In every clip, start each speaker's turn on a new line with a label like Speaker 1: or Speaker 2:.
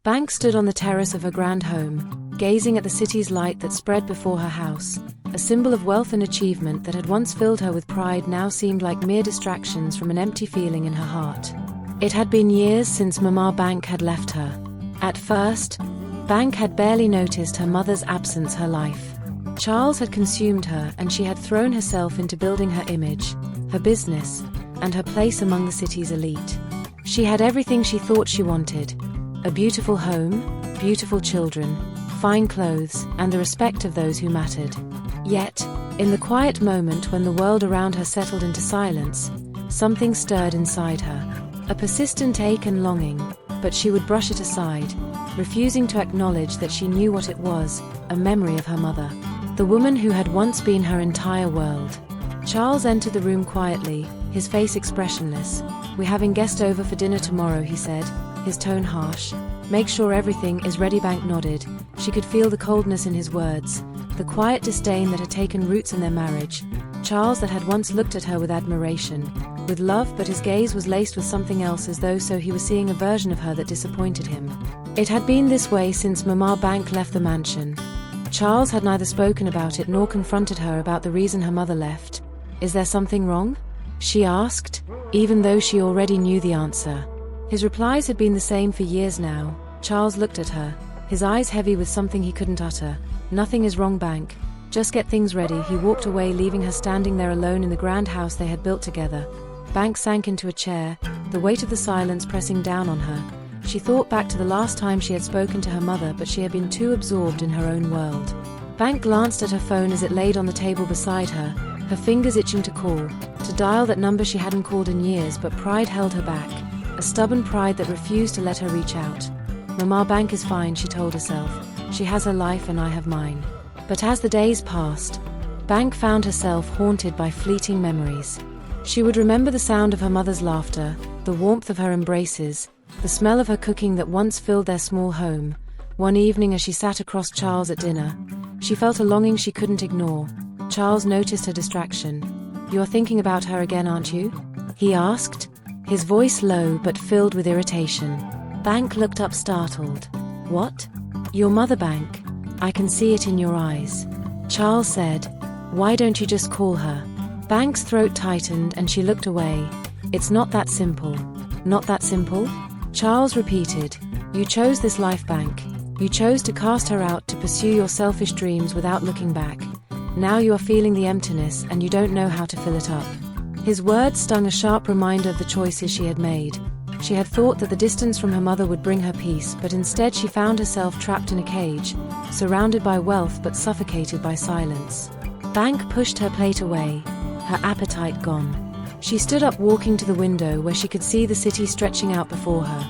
Speaker 1: Bank stood on the terrace of her grand home, gazing at the city's light that spread before her house. A symbol of wealth and achievement that had once filled her with pride now seemed like mere distractions from an empty feeling in her heart. It had been years since Mama Bank had left her. At first, Bank had barely noticed her mother's absence her life. Charles had consumed her, and she had thrown herself into building her image, her business, and her place among the city's elite. She had everything she thought she wanted: a beautiful home, beautiful children, fine clothes, and the respect of those who mattered. Yet, in the quiet moment when the world around her settled into silence, something stirred inside her. A persistent ache and longing, but she would brush it aside, refusing to acknowledge that she knew what it was: a memory of her mother, the woman who had once been her entire world. Charles entered the room quietly, his face expressionless. "We're having guests over for dinner tomorrow," he said, his tone harsh. "Make sure everything is ready." Bank nodded. She could feel the coldness in his words, the quiet disdain that had taken roots in their marriage. Charles that had once looked at her with admiration, with love, but his gaze was laced with something else, as though he was seeing a version of her that disappointed him. It had been this way since Mama Bank left the mansion. Charles had neither spoken about it nor confronted her about the reason her mother left. "Is there something wrong?" she asked, even though she already knew the answer. His replies had been the same for years now. Charles looked at her, his eyes heavy with something he couldn't utter. "Nothing is wrong, Bank. Just get things ready." He walked away, leaving her standing there alone in the grand house they had built together. Bank sank into a chair, the weight of the silence pressing down on her. She thought back to the last time she had spoken to her mother, but she had been too absorbed in her own world. Bank glanced at her phone as it laid on the table beside her, her fingers itching to call, to dial that number she hadn't called in years, but pride held her back, a stubborn pride that refused to let her reach out. "Mama Bank is fine," she told herself. "She has her life and I have mine." But as the days passed, Bank found herself haunted by fleeting memories. She would remember the sound of her mother's laughter, the warmth of her embraces, the smell of her cooking that once filled their small home. One evening as she sat across Charles at dinner, she felt a longing she couldn't ignore. Charles noticed her distraction. "You're thinking about her again, aren't you?" he asked, his voice low but filled with irritation. Bank looked up startled. "What? Your mother, Bank? I can see it in your eyes." Charles said, "Why don't you just call her?" Bank's throat tightened and she looked away. "It's not that simple." "Not that simple?" Charles repeated. "You chose this life, Bank. You chose to cast her out, to pursue your selfish dreams without looking back. Now you are feeling the emptiness and you don't know how to fill it up." His words stung, a sharp reminder of the choices she had made. She had thought that the distance from her mother would bring her peace, but instead she found herself trapped in a cage, surrounded by wealth but suffocated by silence. Bank pushed her plate away, her appetite gone. She stood up, walking to the window where she could see the city stretching out before her.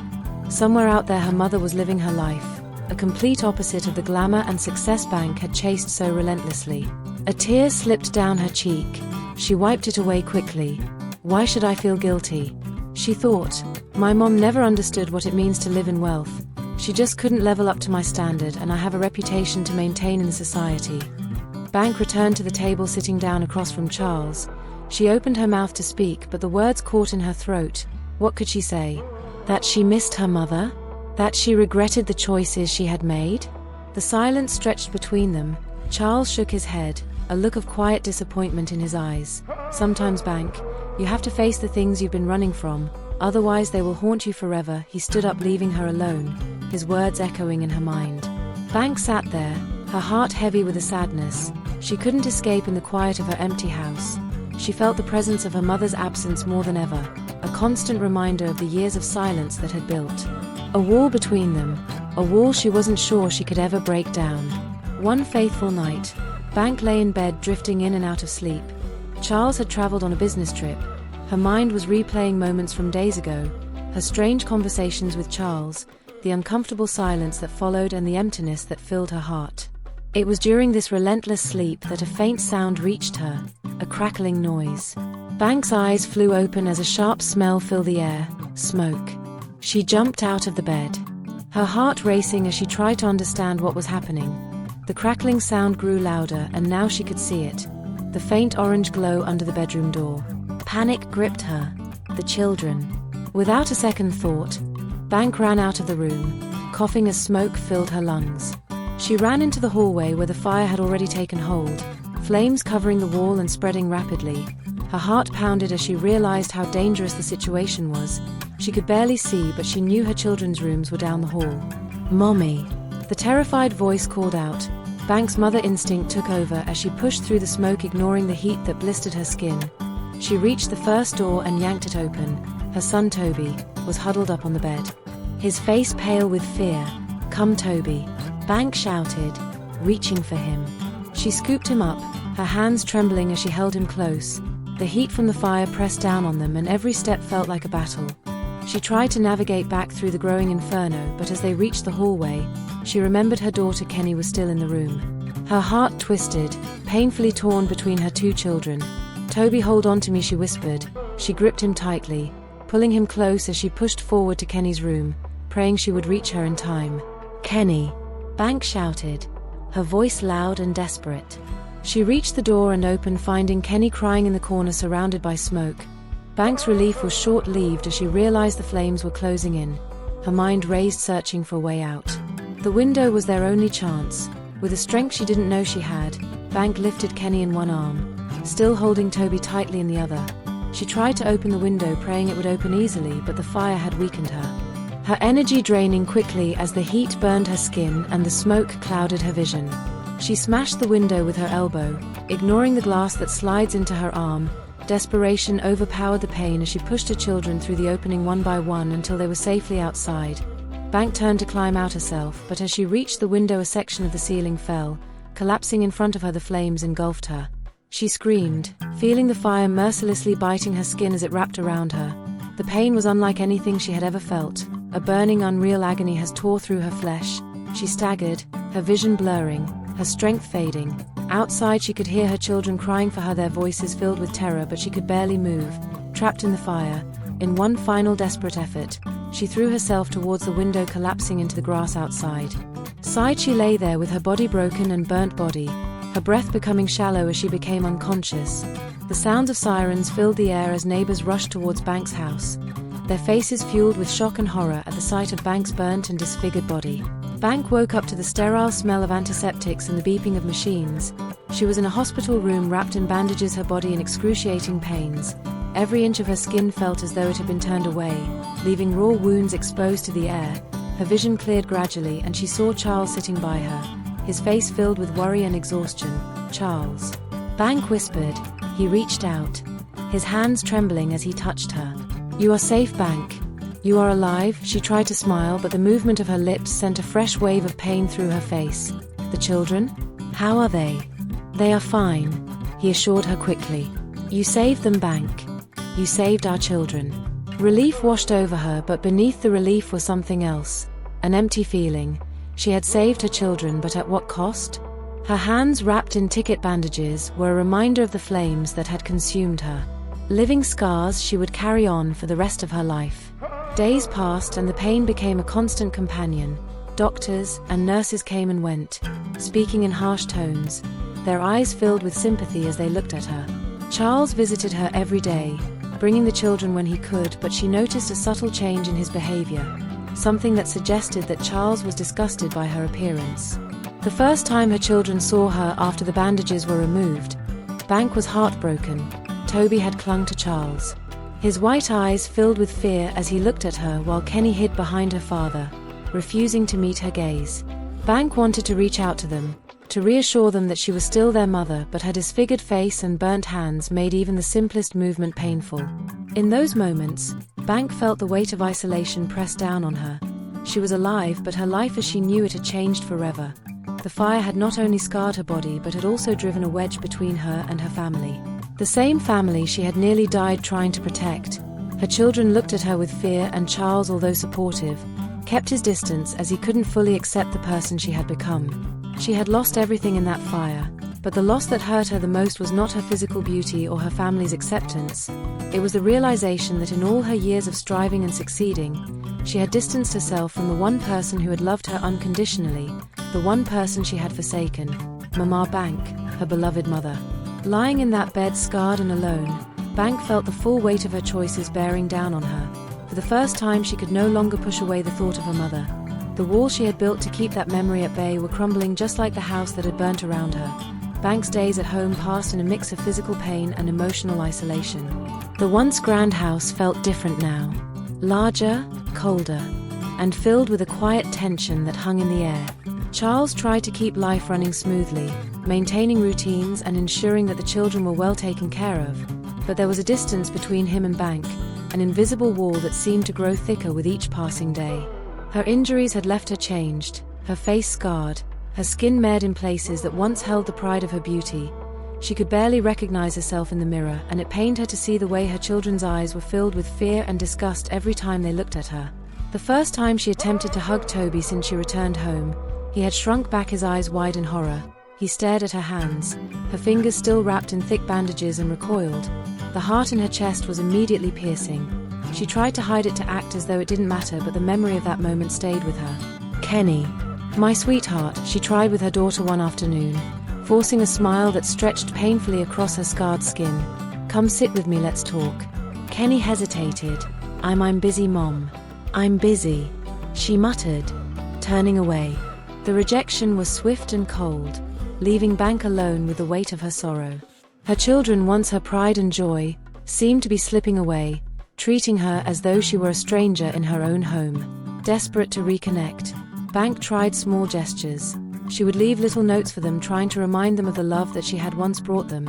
Speaker 1: Somewhere out there her mother was living her life, a complete opposite of the glamour and success Bank had chased so relentlessly. A tear slipped down her cheek. She wiped it away quickly. "Why should I feel guilty?" she thought. "My mom never understood what it means to live in wealth. She just couldn't level up to my standard, and I have a reputation to maintain in the society." Bank returned to the table, sitting down across from Charles. She opened her mouth to speak, but the words caught in her throat. What could she say? That she missed her mother? That she regretted the choices she had made? The silence stretched between them. Charles shook his head, a look of quiet disappointment in his eyes. "Sometimes, Bank, you have to face the things you've been running from, otherwise they will haunt you forever." He stood up, leaving her alone, his words echoing in her mind. Bank sat there, her heart heavy with a sadness. She couldn't escape in the quiet of her empty house. She felt the presence of her mother's absence more than ever, a constant reminder of the years of silence that had built a wall between them, a wall she wasn't sure she could ever break down. One faithful night, Bank lay in bed, drifting in and out of sleep. Charles had traveled on a business trip. Her mind was replaying moments from days ago, her strange conversations with Charles, the uncomfortable silence that followed, and the emptiness that filled her heart. It was during this relentless sleep that a faint sound reached her, a crackling noise. Bank's eyes flew open as a sharp smell filled the air: smoke. She jumped out of the bed, her heart racing as she tried to understand what was happening. The crackling sound grew louder, and now she could see it, the faint orange glow under the bedroom door. Panic gripped her. The children. Without a second thought, Bank ran out of the room, coughing as smoke filled her lungs. She ran into the hallway where the fire had already taken hold, flames covering the wall and spreading rapidly. Her heart pounded as she realized how dangerous the situation was. She could barely see, but she knew her children's rooms were down the hall. "Mommy!" The terrified voice called out. Bank's mother instinct took over as she pushed through the smoke, ignoring the heat that blistered her skin. She reached the first door and yanked it open. Her son Toby was huddled up on the bed, his face pale with fear. "Come, Toby," Bank shouted, reaching for him. She scooped him up, her hands trembling as she held him close. The heat from the fire pressed down on them, and every step felt like a battle. She tried to navigate back through the growing inferno, but as they reached the hallway, she remembered her daughter Kenny was still in the room. Her heart twisted, painfully torn between her two children. "Toby, hold on to me," she whispered. She gripped him tightly, pulling him close as she pushed forward to Kenny's room, praying she would reach her in time. "Kenny!" Bank shouted, her voice loud and desperate. She reached the door and opened, finding Kenny crying in the corner surrounded by smoke. Bank's relief was short-lived as she realized the flames were closing in. Her mind raced, searching for a way out. The window was their only chance. With a strength she didn't know she had, Bank lifted Kenny in one arm, still holding Toby tightly in the other. She tried to open the window, praying it would open easily, but the fire had weakened her. Her energy draining quickly as the heat burned her skin and the smoke clouded her vision. She smashed the window with her elbow, ignoring the glass that slides into her arm. Desperation overpowered the pain as she pushed her children through the opening one by one until they were safely outside. Bank turned to climb out herself, but as she reached the window, a section of the ceiling fell. Collapsing in front of her, the flames engulfed her. She screamed, feeling the fire mercilessly biting her skin as it wrapped around her. The pain was unlike anything she had ever felt. A burning, unreal agony has tore through her flesh. She staggered, her vision blurring, her strength fading. Outside she could hear her children crying for her, their voices filled with terror, but she could barely move. Trapped in the fire, in one final desperate effort, she threw herself towards the window, collapsing into the grass outside. Sighed, she lay there with her body broken and burnt body, her breath becoming shallow as she became unconscious. The sounds of sirens filled the air as neighbors rushed towards Bank's house, their faces fueled with shock and horror at the sight of Bank's burnt and disfigured body. Bank woke up to the sterile smell of antiseptics and the beeping of machines. She was in a hospital room, wrapped in bandages, her body in excruciating pains. Every inch of her skin felt as though it had been turned away, leaving raw wounds exposed to the air. Her vision cleared gradually, and she saw Charles sitting by her, his face filled with worry and exhaustion. "Charles," Bank whispered. He reached out, his hands trembling as he touched her. "You are safe, Bank. You are alive." She tried to smile, but the movement of her lips sent a fresh wave of pain through her face. "The children? How are they?" "They are fine," he assured her quickly. "You saved them, Bank. You saved our children." Relief washed over her, but beneath the relief was something else. An empty feeling. She had saved her children, but at what cost? Her hands, wrapped in ticket bandages, were a reminder of the flames that had consumed her. Living scars she would carry on for the rest of her life. Days passed and the pain became a constant companion. Doctors and nurses came and went, speaking in harsh tones, their eyes filled with sympathy as they looked at her. Charles visited her every day, bringing the children when he could, but she noticed a subtle change in his behavior, something that suggested that Charles was disgusted by her appearance. The first time her children saw her after the bandages were removed, Bank was heartbroken. Toby had clung to Charles, his white eyes filled with fear as he looked at her, while Kenny hid behind her father, refusing to meet her gaze. Bank wanted to reach out to them, to reassure them that she was still their mother, but her disfigured face and burnt hands made even the simplest movement painful. In those moments, Bank felt the weight of isolation press down on her. She was alive, but her life as she knew it had changed forever. The fire had not only scarred her body, but had also driven a wedge between her and her family. The same family she had nearly died trying to protect. Her children looked at her with fear, and Charles, although supportive, kept his distance as he couldn't fully accept the person she had become. She had lost everything in that fire, but the loss that hurt her the most was not her physical beauty or her family's acceptance. It was the realization that in all her years of striving and succeeding, she had distanced herself from the one person who had loved her unconditionally, the one person she had forsaken, Mama Bank, her beloved mother. Lying in that bed, scarred and alone, Bank felt the full weight of her choices bearing down on her. For the first time, she could no longer push away the thought of her mother. The walls she had built to keep that memory at bay were crumbling just like the house that had burnt around her. Bank's days at home passed in a mix of physical pain and emotional isolation. The once grand house felt different now. Larger, colder, and filled with a quiet tension that hung in the air. Charles tried to keep life running smoothly, maintaining routines and ensuring that the children were well taken care of. But there was a distance between him and Bank, an invisible wall that seemed to grow thicker with each passing day. Her injuries had left her changed, her face scarred, her skin marred in places that once held the pride of her beauty. She could barely recognize herself in the mirror, and it pained her to see the way her children's eyes were filled with fear and disgust every time they looked at her. The first time she attempted to hug Toby since she returned home, he had shrunk back, his eyes wide in horror. He stared at her hands, her fingers still wrapped in thick bandages, and recoiled. The heart in her chest was immediately piercing. She tried to hide it to act as though it didn't matter, but the memory of that moment stayed with her. "Kenny, my sweetheart," she tried with her daughter one afternoon, forcing a smile that stretched painfully across her scarred skin. "Come sit with me, let's talk." Kenny hesitated. I'm busy, Mom. "I'm busy," she muttered, turning away. The rejection was swift and cold, leaving Bank alone with the weight of her sorrow. Her children, once her pride and joy, seemed to be slipping away, treating her as though she were a stranger in her own home. Desperate to reconnect, Bank tried small gestures. She would leave little notes for them, trying to remind them of the love that she had once brought them.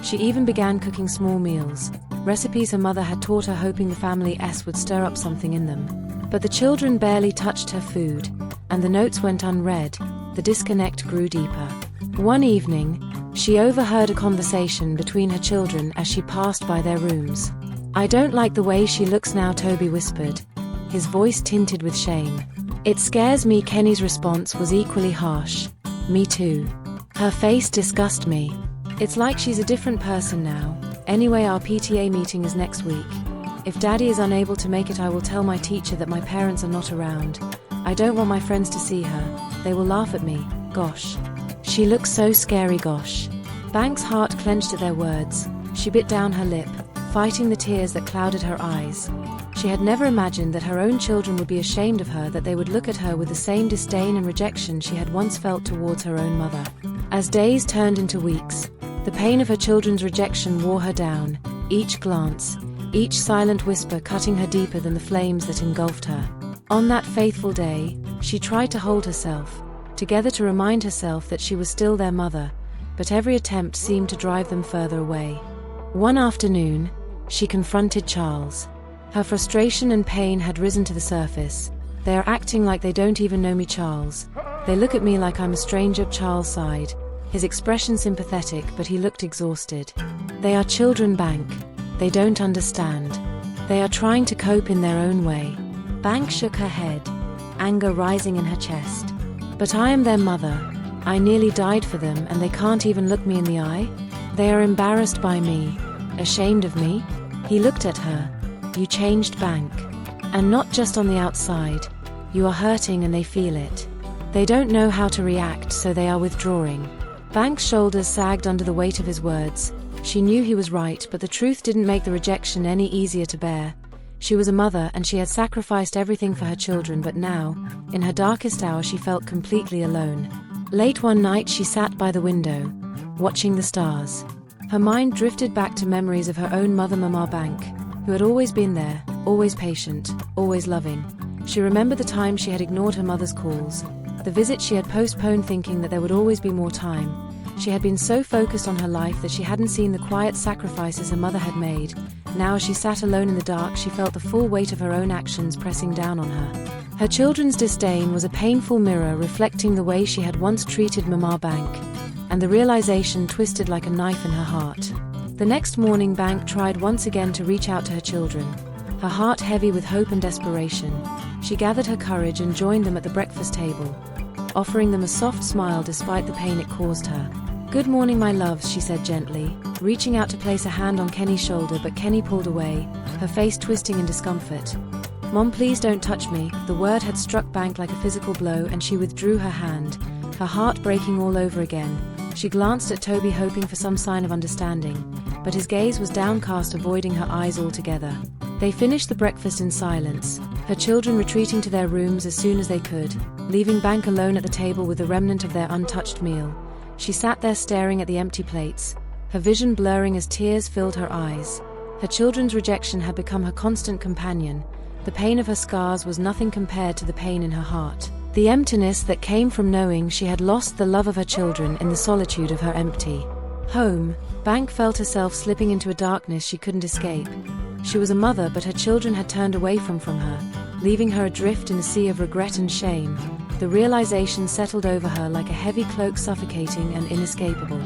Speaker 1: She even began cooking small meals, recipes her mother had taught her, hoping the family would stir up something in them. But the children barely touched her food, and the notes went unread. The disconnect grew deeper. One evening, she overheard a conversation between her children as she passed by their rooms. "I don't like the way she looks now," Toby whispered, his voice tinted with shame. "It scares me." Kenny's response was equally harsh. "Me too. Her face disgusts me. It's like she's a different person now. Anyway, our PTA meeting is next week. If Daddy is unable to make it, I will tell my teacher that my parents are not around. I don't want my friends to see her. They will laugh at me. Gosh. She looks so scary, gosh." Bank's heart clenched at their words. She bit down her lip, fighting the tears that clouded her eyes. She had never imagined that her own children would be ashamed of her, that they would look at her with the same disdain and rejection she had once felt towards her own mother. As days turned into weeks, the pain of her children's rejection wore her down, each glance, each silent whisper cutting her deeper than the flames that engulfed her. On that faithful day, she tried to hold herself together, to remind herself that she was still their mother, but every attempt seemed to drive them further away. One afternoon, she confronted Charles. Her frustration and pain had risen to the surface. "They are acting like they don't even know me, Charles. They look at me like I'm a stranger." Charles sighed, his expression sympathetic, but he looked exhausted. "They are children, Bank. They don't understand. They are trying to cope in their own way." Bank shook her head, anger rising in her chest. "But I am their mother. I nearly died for them, and they can't even look me in the eye. They are embarrassed by me, ashamed of me." He looked at her. "You changed, Bank. And not just on the outside. You are hurting and they feel it. They don't know how to react, so they are withdrawing." Bank's shoulders sagged under the weight of his words. She knew he was right, but the truth didn't make the rejection any easier to bear. She was a mother, and she had sacrificed everything for her children, but now, in her darkest hour, she felt completely alone. Late one night, she sat by the window, watching the stars. Her mind drifted back to memories of her own mother, Mama Bank, who had always been there, always patient, always loving. She remembered the time she had ignored her mother's calls, the visit she had postponed, thinking that there would always be more time. She had been so focused on her life that she hadn't seen the quiet sacrifices her mother had made. Now, as she sat alone in the dark, she felt the full weight of her own actions pressing down on her. Her children's disdain was a painful mirror reflecting the way she had once treated Mama Bank, and the realization twisted like a knife in her heart. The next morning, Bank tried once again to reach out to her children, her heart heavy with hope and desperation. She gathered her courage and joined them at the breakfast table, offering them a soft smile despite the pain it caused her. "Good morning, my loves," she said gently, reaching out to place a hand on Kenny's shoulder, but Kenny pulled away, her face twisting in discomfort. "Mom, please don't touch me." The word had struck Bank like a physical blow, and she withdrew her hand, her heart breaking all over again. She glanced at Toby, hoping for some sign of understanding, but his gaze was downcast, avoiding her eyes altogether. They finished the breakfast in silence, her children retreating to their rooms as soon as they could, leaving Bank alone at the table with the remnant of their untouched meal. She sat there staring at the empty plates, her vision blurring as tears filled her eyes. Her children's rejection had become her constant companion. The pain of her scars was nothing compared to the pain in her heart. The emptiness that came from knowing she had lost the love of her children in the solitude of her empty home. Bank felt herself slipping into a darkness she couldn't escape. She was a mother, but her children had turned away from her, leaving her adrift in a sea of regret and shame. The realization settled over her like a heavy cloak, suffocating and inescapable.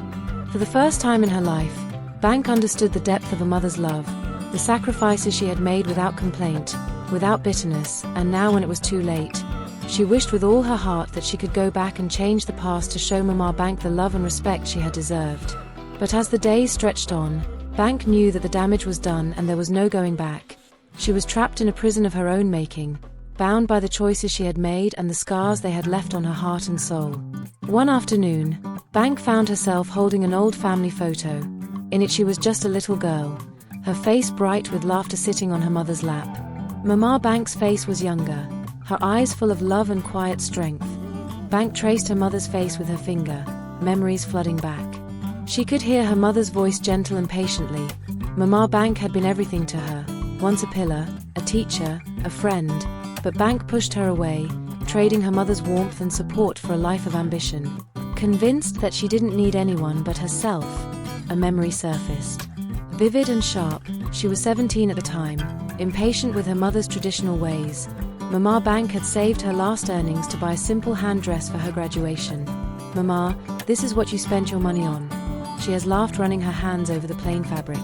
Speaker 1: For the first time in her life, Bank understood the depth of a mother's love, the sacrifices she had made without complaint, without bitterness, and now when it was too late, she wished with all her heart that she could go back and change the past to show Mama Bank the love and respect she had deserved. But as the days stretched on, Bank knew that the damage was done and there was no going back. She was trapped in a prison of her own making, bound by the choices she had made and the scars they had left on her heart and soul. One afternoon, Bank found herself holding an old family photo. In it she was just a little girl, her face bright with laughter, sitting on her mother's lap. Mama Bank's face was younger, her eyes full of love and quiet strength. Bank traced her mother's face with her finger, memories flooding back. She could hear her mother's voice, gentle and patiently. Mama Bank had been everything to her, once a pillar, a teacher, a friend, but Bank pushed her away, trading her mother's warmth and support for a life of ambition. Convinced that she didn't need anyone but herself, a memory surfaced. Vivid and sharp, she was 17 at the time, impatient with her mother's traditional ways. Mama Bank had saved her last earnings to buy a simple hand dress for her graduation. "Mama, this is what you spent your money on." She has laughed, running her hands over the plain fabric.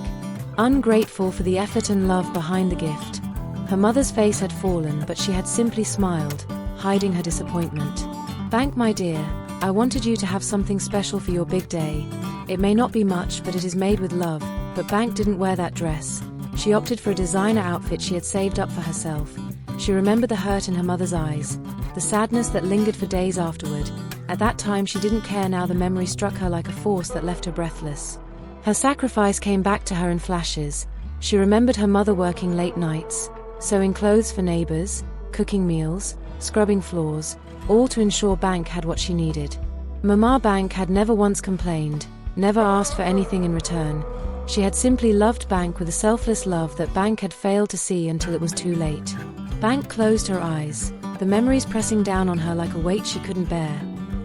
Speaker 1: Ungrateful for the effort and love behind the gift. Her mother's face had fallen, but she had simply smiled, hiding her disappointment. "Bank, my dear, I wanted you to have something special for your big day. It may not be much, but it is made with love." But Bank didn't wear that dress. She opted for a designer outfit she had saved up for herself. She remembered the hurt in her mother's eyes, the sadness that lingered for days afterward. At that time she didn't care. Now the memory struck her like a force that left her breathless. Her sacrifice came back to her in flashes. She remembered her mother working late nights, sewing clothes for neighbors, cooking meals, scrubbing floors, all to ensure Bank had what she needed. Mama Bank had never once complained, never asked for anything in return. She had simply loved Bank with a selfless love that Bank had failed to see until it was too late. Bank closed her eyes, the memories pressing down on her like a weight she couldn't bear.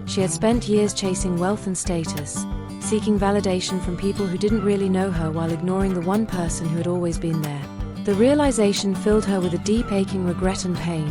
Speaker 1: She had spent years chasing wealth and status, seeking validation from people who didn't really know her, while ignoring the one person who had always been there. The realization filled her with a deep, aching regret and pain.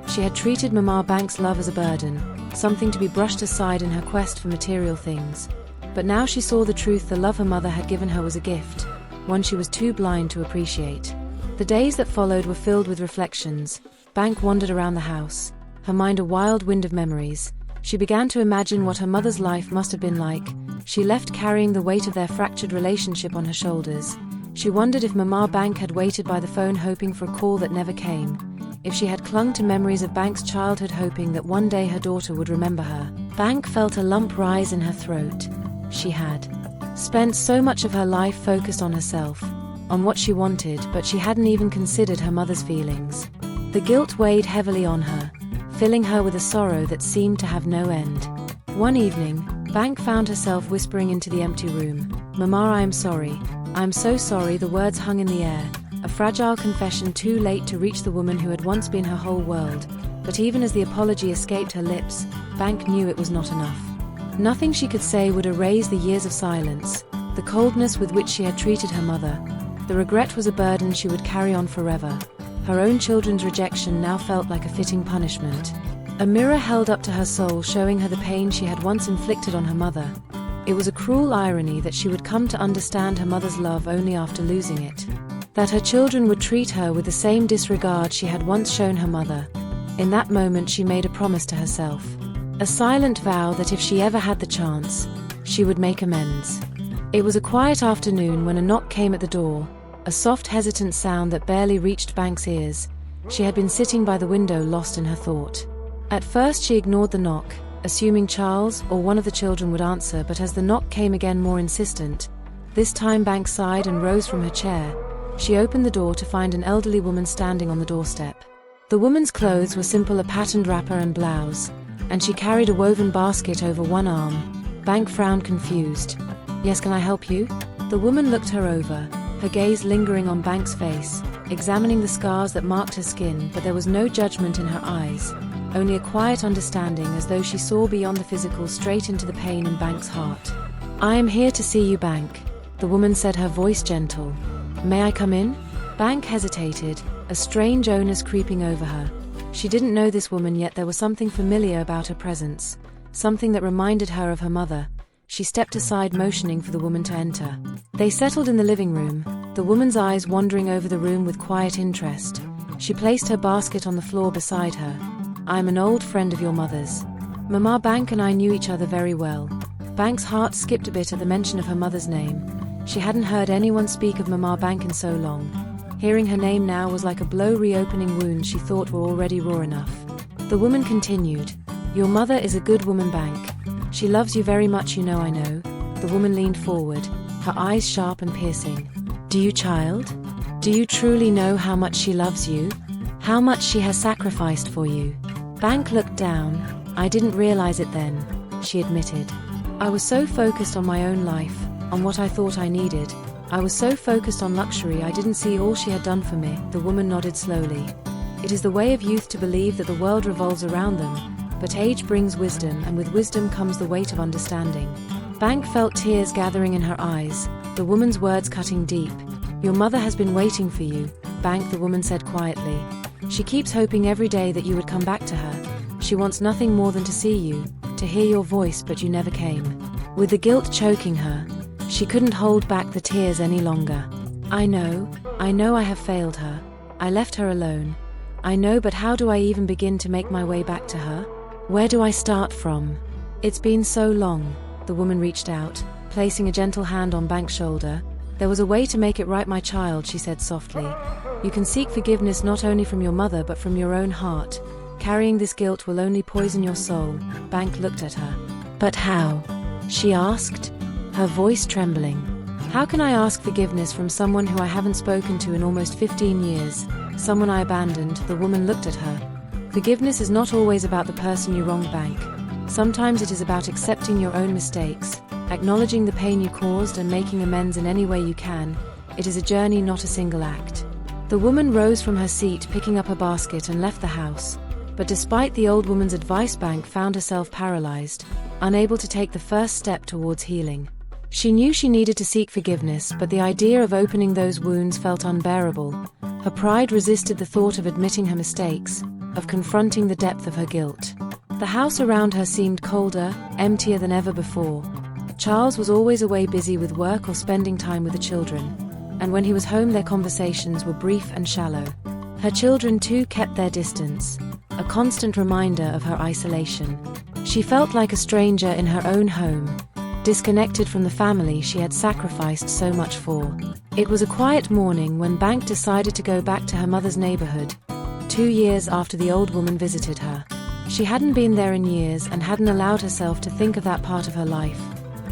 Speaker 1: She had treated Mama Bank's love as a burden, something to be brushed aside in her quest for material things. But now she saw the truth: the love her mother had given her was a gift, one she was too blind to appreciate. The days that followed were filled with reflections. Bank wandered around the house, her mind a wild wind of memories. She began to imagine what her mother's life must have been like. She left carrying the weight of their fractured relationship on her shoulders. She wondered if Mama Bank had waited by the phone hoping for a call that never came. If she had clung to memories of Bank's childhood hoping that one day her daughter would remember her. Bank felt a lump rise in her throat. She had spent so much of her life focused on herself, on what she wanted, but she hadn't even considered her mother's feelings. The guilt weighed heavily on her, filling her with a sorrow that seemed to have no end. One evening, Bank found herself whispering into the empty room, "Mama, I am sorry. I am so sorry." The words hung in the air, a fragile confession too late to reach the woman who had once been her whole world. But even as the apology escaped her lips, Bank knew it was not enough. Nothing she could say would erase the years of silence, the coldness with which she had treated her mother. The regret was a burden she would carry on forever. Her own children's rejection now felt like a fitting punishment. A mirror held up to her soul, showing her the pain she had once inflicted on her mother. It was a cruel irony that she would come to understand her mother's love only after losing it. That her children would treat her with the same disregard she had once shown her mother. In that moment she made a promise to herself. A silent vow that if she ever had the chance, she would make amends. It was a quiet afternoon when a knock came at the door, a soft, hesitant sound that barely reached Bank's ears. She had been sitting by the window, lost in her thought. At first she ignored the knock, assuming Charles or one of the children would answer, but as the knock came again, more insistent, this time Bank sighed and rose from her chair. She opened the door to find an elderly woman standing on the doorstep. The woman's clothes were simple, a patterned wrapper and blouse, and she carried a woven basket over one arm. Bank frowned, confused. "Yes, can I help you?" The woman looked her over, her gaze lingering on Bank's face, examining the scars that marked her skin, but there was no judgment in her eyes, only a quiet understanding, as though she saw beyond the physical, straight into the pain in Bank's heart. "I am here to see you, Bank," the woman said, her voice gentle. "May I come in?" Bank hesitated, a strange onus creeping over her. She didn't know this woman, yet there was something familiar about her presence, something that reminded her of her mother. She stepped aside, motioning for the woman to enter. They settled in the living room, the woman's eyes wandering over the room with quiet interest. She placed her basket on the floor beside her. "I am an old friend of your mother's. Mama, Bank and I knew each other very well." Bank's heart skipped a bit at the mention of her mother's name. She hadn't heard anyone speak of Mama Bank in so long. Hearing her name now was like a blow, reopening wounds she thought were already raw enough. The woman continued, "Your mother is a good woman, Bank. She loves you very much, you know I know." The woman leaned forward, her eyes sharp and piercing. "Do you, child? Do you truly know how much she loves you? How much she has sacrificed for you?" Bank looked down. "I didn't realize it then," she admitted. "I was so focused on my own life, on what I thought I needed. I was so focused on luxury I didn't see all she had done for me." The woman nodded slowly. "It is the way of youth to believe that the world revolves around them, but age brings wisdom, and with wisdom comes the weight of understanding." Bank felt tears gathering in her eyes, the woman's words cutting deep. "Your mother has been waiting for you, Bank," the woman said quietly. "She keeps hoping every day that you would come back to her. She wants nothing more than to see you, to hear your voice, but you never came." With the guilt choking her, she couldn't hold back the tears any longer. I know I have failed her. I left her alone. I know, but how do I even begin to make my way back to her? Where do I start from? It's been so long." The woman reached out, placing a gentle hand on Bank's shoulder. "There was a way to make it right, my child," she said softly. "You can seek forgiveness not only from your mother but from your own heart. Carrying this guilt will only poison your soul." Bank looked at her. "But how?" she asked, her voice trembling. "How can I ask forgiveness from someone who I haven't spoken to in almost 15 years? Someone I abandoned?" The woman looked at her. "Forgiveness is not always about the person you wronged, Bank. Sometimes it is about accepting your own mistakes, acknowledging the pain you caused, and making amends in any way you can. It is a journey, not a single act." The woman rose from her seat, picking up her basket, and left the house. But despite the old woman's advice, Bank found herself paralyzed, unable to take the first step towards healing. She knew she needed to seek forgiveness, but the idea of opening those wounds felt unbearable. Her pride resisted the thought of admitting her mistakes, of confronting the depth of her guilt. The house around her seemed colder, emptier than ever before. Charles was always away, busy with work or spending time with the children, and when he was home their conversations were brief and shallow. Her children too kept their distance, a constant reminder of her isolation. She felt like a stranger in her own home, disconnected from the family she had sacrificed so much for. It was a quiet morning when Bank decided to go back to her mother's neighborhood, 2 years after the old woman visited her. She hadn't been there in years and hadn't allowed herself to think of that part of her life.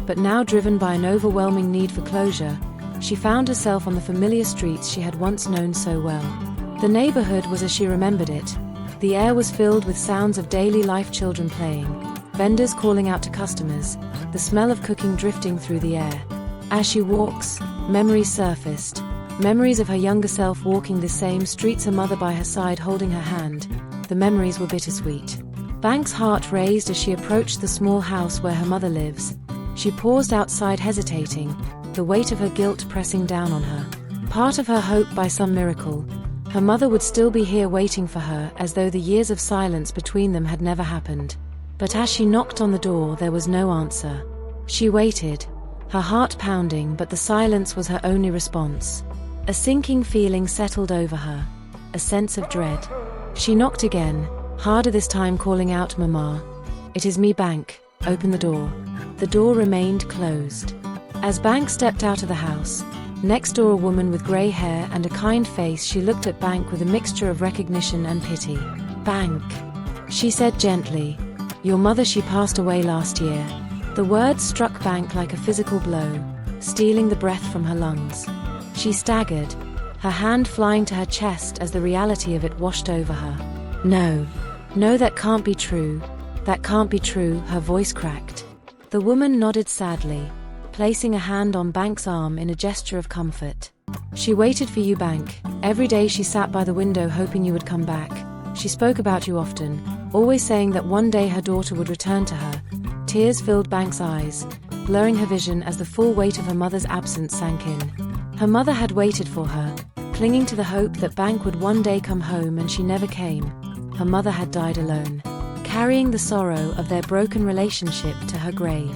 Speaker 1: But now, driven by an overwhelming need for closure, she found herself on the familiar streets she had once known so well. The neighborhood was as she remembered it. The air was filled with sounds of daily life, children playing, vendors calling out to customers, the smell of cooking drifting through the air. As she walks, memories surfaced. Memories of her younger self walking the same streets, her mother by her side holding her hand. The memories were bittersweet. Bank's heart raised as she approached the small house where her mother lives. She paused outside, hesitating, the weight of her guilt pressing down on her. Part of her hope, by some miracle, her mother would still be here waiting for her, as though the years of silence between them had never happened. But as she knocked on the door, there was no answer. She waited, her heart pounding, but the silence was her only response. A sinking feeling settled over her, a sense of dread. She knocked again, harder this time, calling out, "Mama." "It is me, Bank. Open the door." The door remained closed. As Bank stepped out of the house, next door a woman with grey hair and a kind face, she looked at Bank with a mixture of recognition and pity. "Bank," she said gently, "your mother, she passed away last year." The words struck Bank like a physical blow, stealing the breath from her lungs. She staggered, her hand flying to her chest as the reality of it washed over her. No. No, that can't be true. That can't be true, her voice cracked. The woman nodded sadly, placing a hand on Bank's arm in a gesture of comfort. She waited for you, Bank. Every day she sat by the window hoping you would come back. She spoke about you often, always saying that one day her daughter would return to her. Tears filled Bank's eyes, blurring her vision as the full weight of her mother's absence sank in. Her mother had waited for her, clinging to the hope that Bank would one day come home, and she never came. Her mother had died alone, carrying the sorrow of their broken relationship to her grave.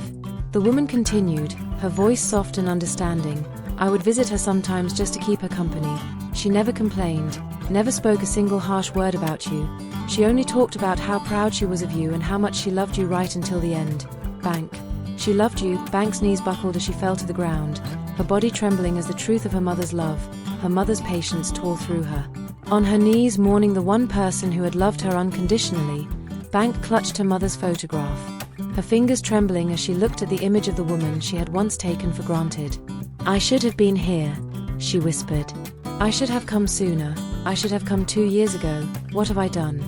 Speaker 1: The woman continued, her voice soft and understanding. I would visit her sometimes just to keep her company. She never complained, never spoke a single harsh word about you. She only talked about how proud she was of you and how much she loved you right until the end. Bank. She loved you. Bank's knees buckled as she fell to the ground, her body trembling as the truth of her mother's love, her mother's patience tore through her. On her knees, mourning the one person who had loved her unconditionally, Bank clutched her mother's photograph, her fingers trembling as she looked at the image of the woman she had once taken for granted. I should have been here, she whispered. I should have come sooner. I should have come 2 years ago. What have I done?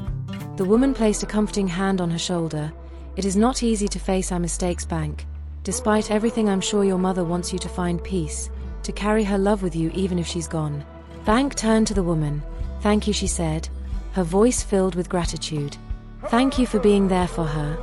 Speaker 1: The woman placed a comforting hand on her shoulder. It is not easy to face our mistakes, Bank. Despite everything, I'm sure your mother wants you to find peace, to carry her love with you even if she's gone. Bank turned to the woman. Thank you, she said, her voice filled with gratitude. Thank you for being there for her.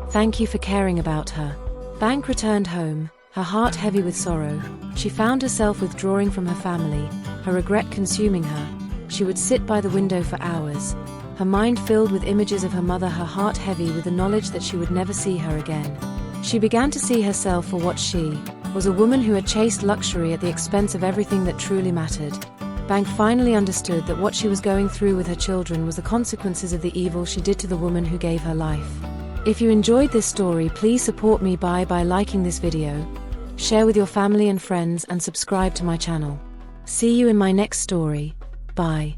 Speaker 1: Thank you for caring about her. Bank returned home, her heart heavy with sorrow. She found herself withdrawing from her family, her regret consuming her. She would sit by the window for hours, her mind filled with images of her mother, her heart heavy with the knowledge that she would never see her again. She began to see herself for what she was, a woman who had chased luxury at the expense of everything that truly mattered. Bank finally understood that what she was going through with her children was the consequences of the evil she did to the woman who gave her life. If you enjoyed this story, please support me by liking this video, share with your family and friends, and subscribe to my channel. See you in my next story. Bye.